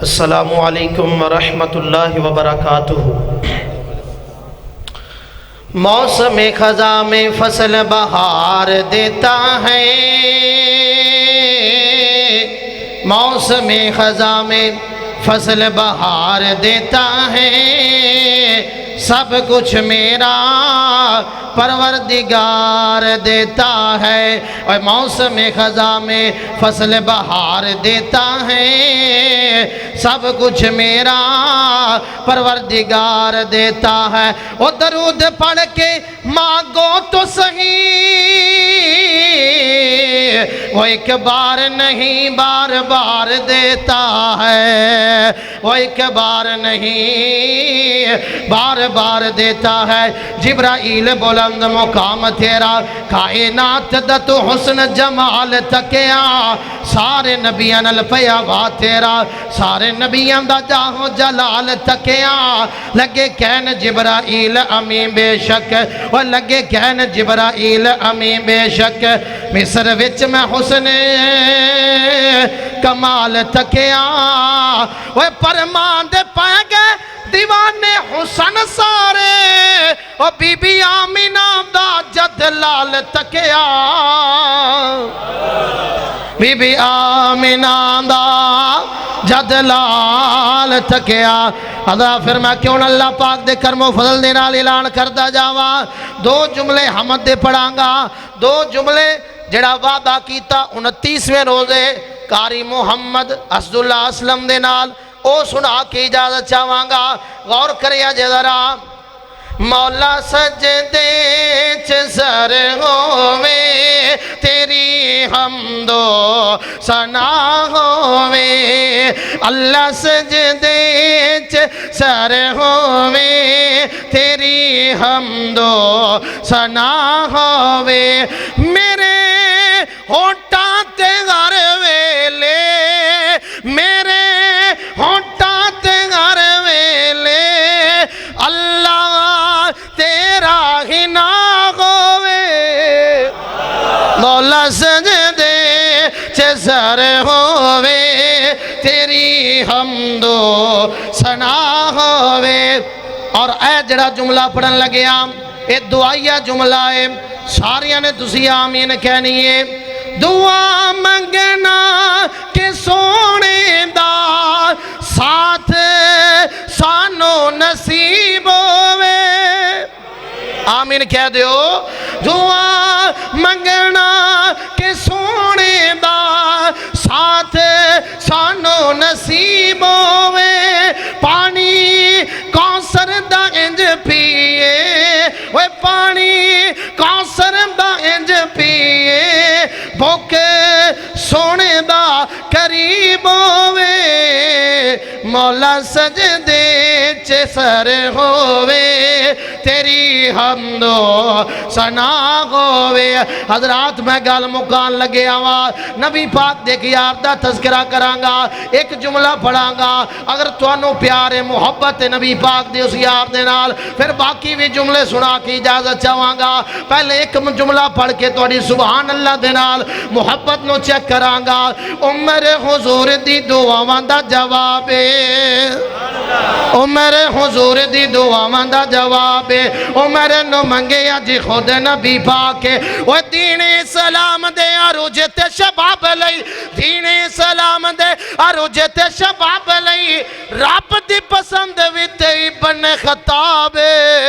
السلام علیکم ورحمۃ اللہ وبرکاتہ۔ موسم خزاں میں فصل بہار دیتا ہے، موسم خزاں میں فصل بہار دیتا ہے، سب کچھ میرا پروردگار دیتا ہے۔ اور موسم خزاں میں فصل بہار دیتا ہے، سب کچھ میرا پروردگار دیتا ہے۔ وہ درود پڑھ کے مانگو تو صحیح، وہ ایک بار نہیں بار بار دیتا ہے، وہ ایک بار نہیں بار بار دیتا ہے۔ جبرائیل بلند مقام تیرا، کائنات دا تو حسن جمال تکیا، سارے نبیان الفیا وا تیرا، سارے نبیان دا جاہو جلال تکیا۔ لگے کہن جبرائیل امین بے شک، اور لگے کہن جبرائیل امین بے شک، مصر وچ میں حسن کمال تکیا۔ وہ پرمان دے پائے گئے دیوانے حسن سارے، اور بی بی آمینہ دا جد لال تکیا، بی بی آمینہ دا جد لال تکیا۔ حضرت فرمایا کیوں نہ اللہ پاک دے کرم و فضل دے نال اعلان کردا جاواں۔ دو جملے حمد دے پڑھاں گا، دو جملے جڑا وعدہ کیتا 29ویں روزے قاری محمد اسد اللہ اسلم دے نال او سنا کے اجازت چاہواں گا۔ غور کریا جے ذرا۔ مولا سجدے چ سر ہووے، تیری حمد و ثنا ہووے، اللہ سجدے چ سر ہووے، تیری حمد و ثنا ہووے، میرے ہوٹاں تے ہر ویلے، میرے ہوٹاں تے ہر ویلے اللہ تیرا ہی نہ ہووے۔ مولا سجدے چ سر ہووے، تیری حمد و ثنا ہووے۔ اور اے جڑا جملہ پڑھن لگیا اے دعائیہ جملہ ہے، ساریاں نے تسی آمین کہنی ہے۔ دعا منگنا کہ سونے دا ساتھ سانو نصیب ہووے، آمین کہہ دیو۔ دعا منگنا کہ سونے دا ساتھ سانو نصیب ہووے، پانی کوثر دا انج پیے، وہ پانی کوثر دا انج پیے، بھوک سونے دا قریب ہووے، مولا سجدے چ سر ہووے، تیری حمد و ثنا ہووے۔ حضرات میں گل مکان لگے آواں، نبی پاک دے یار دا تذکرہ کراں گا، ایک جملہ پڑھاں گا۔ اگر تانوں پیار محبت نبی پاک دے اس یار دے نال، پھر باقی بھی جملے سنا کے اجازت چاہواں گا۔ پہلے ایک جملہ پڑھ کے تہاڈی سبحان اللہ دے نال محبت نو چیک کراں گا۔ عمر حضور دی دعاواں دا جواب ہے، عمر حضور دی دعاواں دا جواب ہے۔ عمر نو منگیا جی خود نبی پاک، وہ دین اسلام دے عروج تے شباب لئی، دین اسلام دے عروج تے شباب لئی، رب دی پسند وی تے ابن خطاب ہے۔